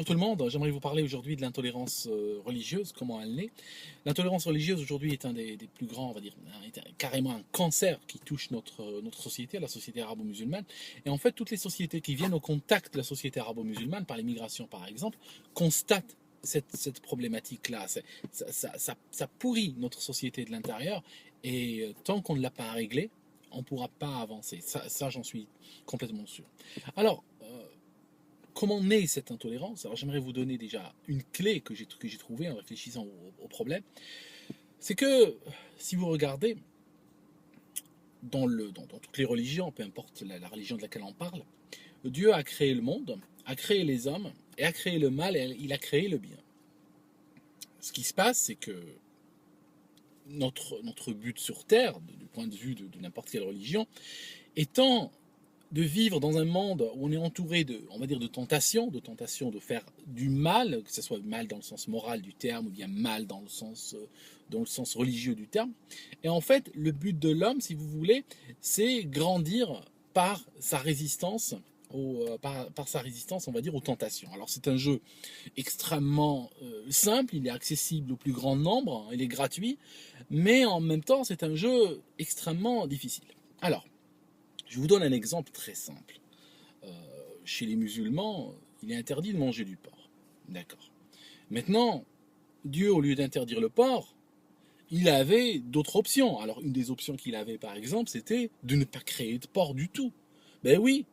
Bonjour tout le monde, j'aimerais vous parler aujourd'hui de l'intolérance religieuse, comment elle naît. L'intolérance religieuse aujourd'hui est un des plus grands, on va dire, carrément un cancer qui touche notre société, la société arabo-musulmane. Et en fait, toutes les sociétés qui viennent au contact de la société arabo-musulmane, par l'immigration par exemple, constatent cette problématique-là. Ça pourrit notre société de l'intérieur et tant qu'on ne l'a pas réglé, on ne pourra pas avancer. Ça j'en suis complètement sûr. Alors, comment naît cette intolérance? Alors j'aimerais vous donner déjà une clé que j'ai trouvée en réfléchissant au problème. C'est que si vous regardez dans toutes les religions, peu importe la religion de laquelle on parle, Dieu a créé le monde, a créé les hommes, et a créé le mal, et il a créé le bien. Ce qui se passe, c'est que notre but sur Terre, du point de vue de n'importe quelle religion, étant de vivre dans un monde où on est entouré on va dire, de tentations de faire du mal, que ce soit mal dans le sens moral du terme, ou bien mal dans le sens religieux du terme. Et en fait, le but de l'homme, si vous voulez, c'est grandir par sa résistance, par sa résistance, on va dire, aux tentations. Alors c'est un jeu extrêmement simple, il est accessible au plus grand nombre, il est gratuit, mais en même temps, c'est un jeu extrêmement difficile. Alors, je vous donne un exemple très simple. Chez les musulmans, il est interdit de manger du porc. D'accord. Maintenant, Dieu, au lieu d'interdire le porc, il avait d'autres options. Alors, une des options qu'il avait, par exemple, c'était de ne pas créer de porc du tout. Ben oui,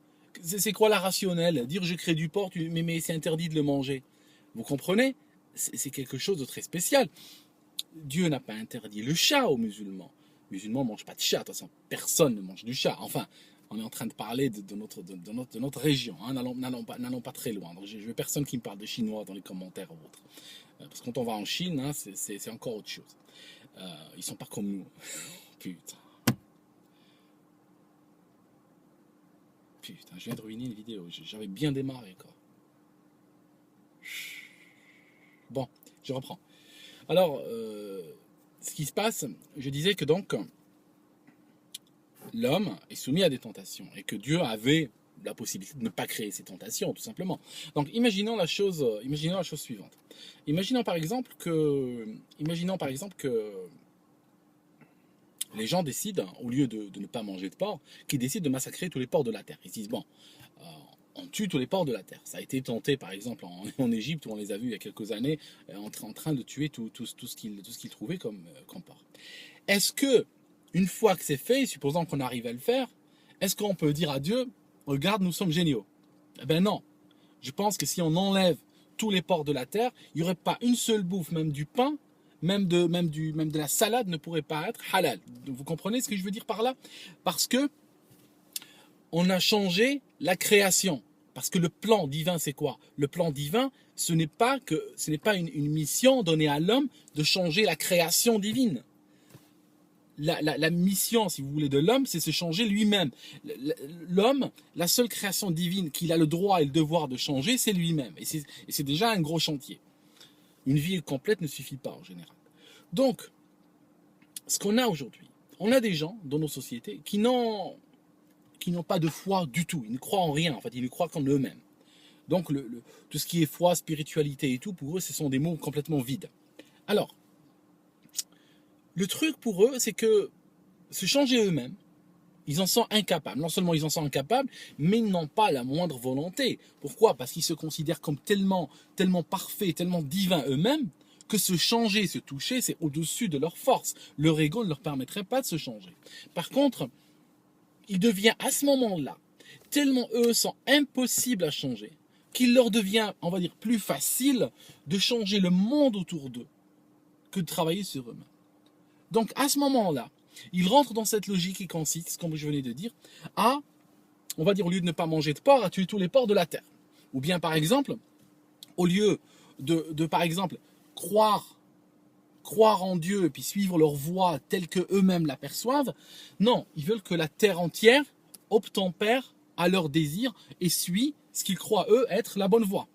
c'est quoi la rationnelle? Dire je crée du porc, mais c'est interdit de le manger. Vous comprenez? C'est quelque chose de très spécial. Dieu n'a pas interdit le chat aux musulmans. Les musulmans ne mangent pas de chat, de toute façon, personne ne mange du chat. Enfin, on est en train de parler de notre région, hein. N'allons pas très loin. Donc, je veux personne qui me parle de chinois dans les commentaires ou autre. Parce que quand on va en Chine, hein, c'est encore autre chose. Ils sont pas comme nous. Putain. Putain, je viens de ruiner une vidéo. J'avais bien démarré, quoi. Bon, je reprends. Alors, ce qui se passe, je disais que donc, l'homme est soumis à des tentations et que Dieu avait la possibilité de ne pas créer ces tentations, tout simplement. Donc, imaginons la chose suivante. Imaginons par exemple que les gens décident, au lieu de ne pas manger de porc, qu'ils décident de massacrer tous les porcs de la terre. Ils se disent, bon, on tue tous les porcs de la terre. Ça a été tenté, par exemple, en Égypte, où on les a vus il y a quelques années, en train de tuer tout ce qu'ils trouvaient comme porc. Est-ce que, une fois que c'est fait, supposons qu'on arrive à le faire, est-ce qu'on peut dire à Dieu, regarde, nous sommes géniaux? Eh bien non. Je pense que si on enlève tous les porcs de la terre, il n'y aurait pas une seule bouffe, même du pain, même de la salade ne pourrait pas être halal. Vous comprenez ce que je veux dire par là? Parce que on a changé la création. Parce que le plan divin, c'est quoi? Le plan divin, ce n'est pas une mission donnée à l'homme de changer la création divine. La mission, si vous voulez, de l'homme, c'est se changer lui-même. L'homme, la seule création divine qu'il a le droit et le devoir de changer, c'est lui-même. Et c'est déjà un gros chantier. Une vie complète ne suffit pas en général. Donc, ce qu'on a aujourd'hui, on a des gens dans nos sociétés qui n'ont pas de foi du tout. Ils ne croient en rien, en fait, ils ne croient qu'en eux-mêmes. Donc, tout ce qui est foi, spiritualité et tout, pour eux, ce sont des mots complètement vides. Alors, le truc pour eux, c'est que se changer eux-mêmes, ils en sont incapables. Non seulement ils en sont incapables, mais ils n'ont pas la moindre volonté. Pourquoi? Parce qu'ils se considèrent comme tellement parfaits, tellement divins eux-mêmes, que se changer, se toucher, c'est au-dessus de leur force. Leur ego ne leur permettrait pas de se changer. Par contre, il devient à ce moment-là, tellement eux sont impossibles à changer, qu'il leur devient, on va dire, plus facile de changer le monde autour d'eux que de travailler sur eux-mêmes. Donc à ce moment-là, ils rentrent dans cette logique qui consiste, comme je venais de dire, à, on va dire, au lieu de ne pas manger de porc, à tuer tous les porcs de la terre. Ou bien par exemple, au lieu de par exemple, croire en Dieu et puis suivre leur voie telle que eux-mêmes l'aperçoivent, non, ils veulent que la terre entière obtempère à leur désir et suit ce qu'ils croient eux être la bonne voie.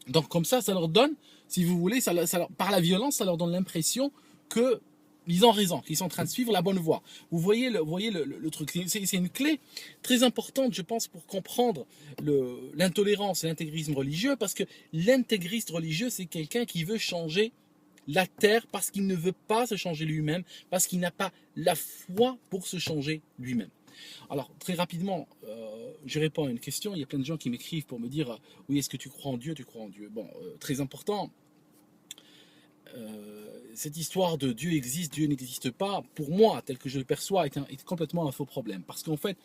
Donc comme ça leur donne, si vous voulez, par la violence, ça leur donne l'impression que ils ont raison, qu'ils sont en train de suivre la bonne voie. Vous voyez le truc. C'est une clé très importante, je pense, pour comprendre l'intolérance et l'intégrisme religieux, parce que l'intégriste religieux, c'est quelqu'un qui veut changer la terre parce qu'il ne veut pas se changer lui-même, parce qu'il n'a pas la foi pour se changer lui-même. Alors, très rapidement, je réponds à une question. Il y a plein de gens qui m'écrivent pour me dire oui, est-ce que tu crois en Dieu? Tu crois en Dieu? Bon, très important. Cette histoire de Dieu existe, Dieu n'existe pas, pour moi, tel que je le perçois, est complètement un faux problème. Parce qu'en fait,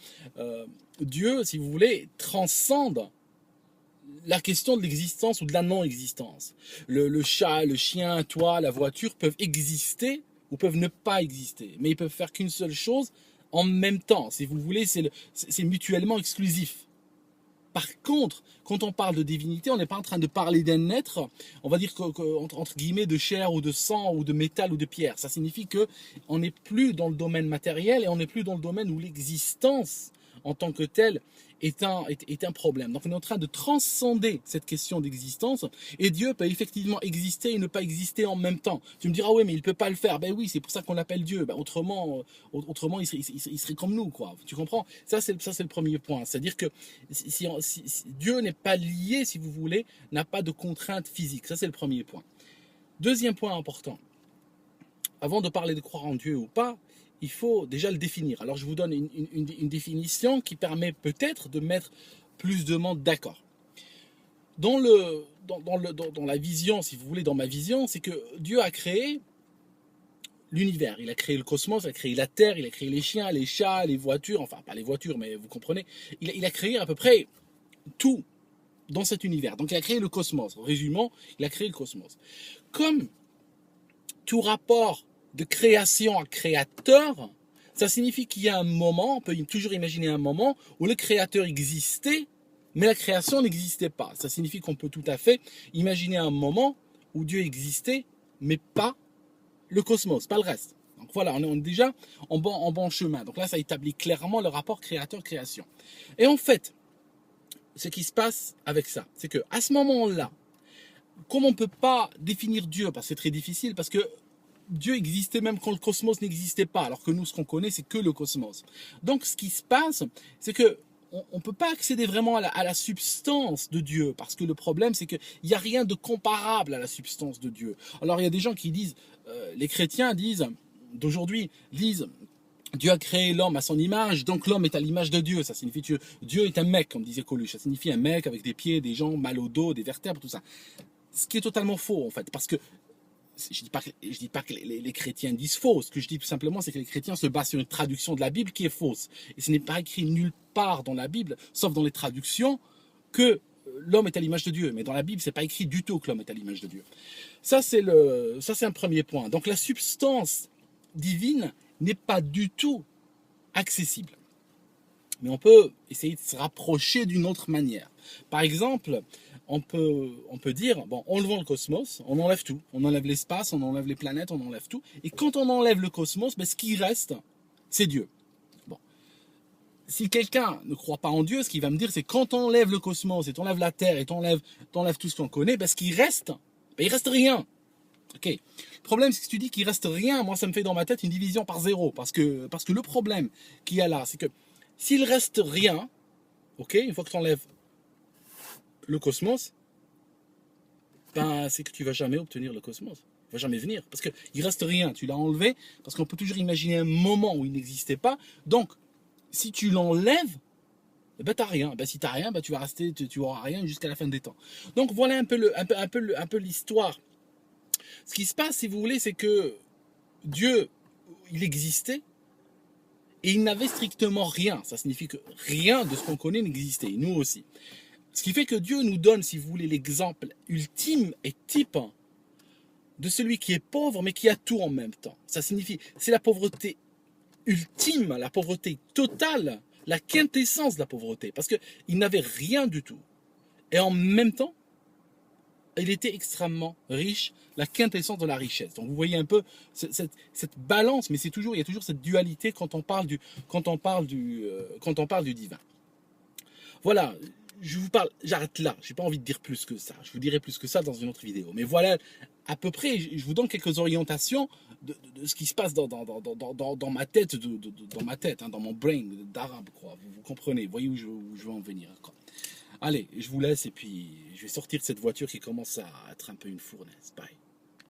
Dieu, si vous voulez, transcende la question de l'existence ou de la non-existence. Le chat, le chien, toi, la voiture peuvent exister ou peuvent ne pas exister, mais ils peuvent faire qu'une seule chose en même temps. Si vous voulez, c'est mutuellement exclusif. Par contre, quand on parle de divinité, on n'est pas en train de parler d'un être, on va dire entre guillemets de chair ou de sang ou de métal ou de pierre. Ça signifie que on n'est plus dans le domaine matériel et on n'est plus dans le domaine où l'existence en tant que telle est un problème. Donc on est en train de transcender cette question d'existence et Dieu peut effectivement exister et ne pas exister en même temps. Tu me diras, oui, mais il ne peut pas le faire. Ben oui, c'est pour ça qu'on l'appelle Dieu. Ben, autrement, il serait comme nous, quoi. Tu comprends? Ça, c'est le premier point. C'est-à-dire que si Dieu n'est pas lié, si vous voulez, n'a pas de contraintes physiques. Ça, c'est le premier point. Deuxième point important. Avant de parler de croire en Dieu ou pas, il faut déjà le définir. Alors je vous donne une définition qui permet peut-être de mettre plus de monde d'accord. Dans la vision, si vous voulez, dans ma vision, c'est que Dieu a créé l'univers. Il a créé le cosmos, il a créé la Terre, il a créé les chiens, les chats, les voitures, enfin pas les voitures, mais vous comprenez. Il a créé à peu près tout dans cet univers. Donc il a créé le cosmos. En résumant, il a créé le cosmos. Comme tout rapport de création à créateur, ça signifie qu'il y a un moment, on peut toujours imaginer un moment où le créateur existait, mais la création n'existait pas. Ça signifie qu'on peut tout à fait imaginer un moment où Dieu existait, mais pas le cosmos, pas le reste. Donc voilà, on est déjà en bon chemin. Donc là, ça établit clairement le rapport créateur-création. Et en fait, ce qui se passe avec ça, c'est que à ce moment-là, comme on ne peut pas définir Dieu, parce que c'est très difficile, parce que Dieu existait même quand le cosmos n'existait pas, alors que nous, ce qu'on connaît, c'est que le cosmos. Donc, ce qui se passe, c'est que on ne peut pas accéder vraiment à la substance de Dieu, parce que le problème, c'est qu'il n'y a rien de comparable à la substance de Dieu. Alors, il y a des gens qui disent, les chrétiens d'aujourd'hui, disent, Dieu a créé l'homme à son image, donc l'homme est à l'image de Dieu. Ça signifie que Dieu est un mec, comme disait Coluche. Ça signifie un mec avec des pieds, des jambes, mal au dos, des vertèbres, tout ça. Ce qui est totalement faux, en fait, parce que je dis pas que les chrétiens disent faux. Ce que je dis tout simplement, c'est que les chrétiens se basent sur une traduction de la Bible qui est fausse. Et ce n'est pas écrit nulle part dans la Bible, sauf dans les traductions, que l'homme est à l'image de Dieu. Mais dans la Bible, c'est pas écrit du tout que l'homme est à l'image de Dieu. Ça, c'est un premier point. Donc la substance divine n'est pas du tout accessible. Mais on peut essayer de se rapprocher d'une autre manière. Par exemple, on peut dire, bon, enlevons le cosmos, on enlève tout. On enlève l'espace, on enlève les planètes, on enlève tout. Et quand on enlève le cosmos, ben, ce qui reste, c'est Dieu. Bon. Si quelqu'un ne croit pas en Dieu, ce qu'il va me dire, c'est quand on enlève le cosmos et t'enlèves la Terre et t'enlèves tout ce qu'on connaît, ben, ce qui reste, ben, il reste rien. Ok. Le problème, c'est que si tu dis qu'il reste rien, moi, ça me fait dans ma tête une division par zéro. Parce que le problème qu'il y a là, c'est que s'il reste rien, ok, une fois que tu enlèves le cosmos, ben, c'est que tu vas jamais obtenir le cosmos. Il va jamais venir. Parce qu'il reste rien. Tu l'as enlevé. Parce qu'on peut toujours imaginer un moment où il n'existait pas. Donc, si tu l'enlèves, ben, tu n'as rien. Ben, si tu n'as rien, ben, tu vas rester, tu auras rien jusqu'à la fin des temps. Donc, voilà un peu l'histoire. Ce qui se passe, si vous voulez, c'est que Dieu, il existait. Et il n'avait strictement rien. Ça signifie que rien de ce qu'on connaît n'existait. Nous aussi. Ce qui fait que Dieu nous donne, si vous voulez, l'exemple ultime et type de celui qui est pauvre, mais qui a tout en même temps. Ça signifie, c'est la pauvreté ultime, la pauvreté totale, la quintessence de la pauvreté. Parce qu'il n'avait rien du tout. Et en même temps, il était extrêmement riche, la quintessence de la richesse. Donc vous voyez un peu cette balance, mais il y a toujours cette dualité quand on parle du divin. Voilà, je vous parle, j'arrête là. J'ai pas envie de dire plus que ça. Je vous dirai plus que ça dans une autre vidéo. Mais voilà, à peu près, je vous donne quelques orientations de ce qui se passe dans ma tête, dans ma tête, hein, dans mon brain d'arabe, quoi. Vous comprenez, vous voyez où je veux en venir, quoi. Allez, je vous laisse et puis je vais sortir de cette voiture qui commence à être un peu une fournaise. Bye.